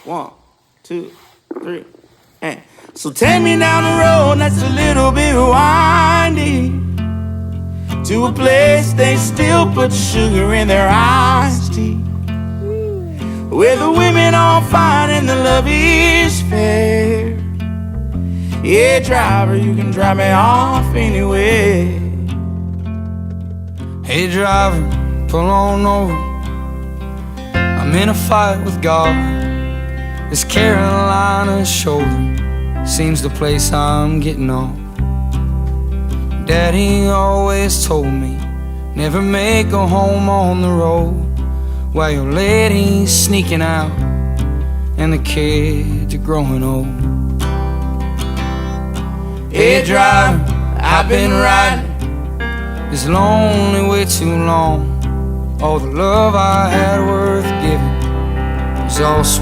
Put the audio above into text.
1, 2, 3, and so take me down the road that's a little bit windy, to a place they still put sugar in their iced tea, where the women are fine and the love is fair. Yeah, driver, you can drive me off anywhere. Hey driver, pull on over, I'm in a fight with God. This Carolina shoulder seems the place I'm getting off. Daddy always told me, never make a home on the road while your lady's sneaking out and the kids are growing old. Hey driver, I've been riding this lonely way too long. All the love I had worth giving was all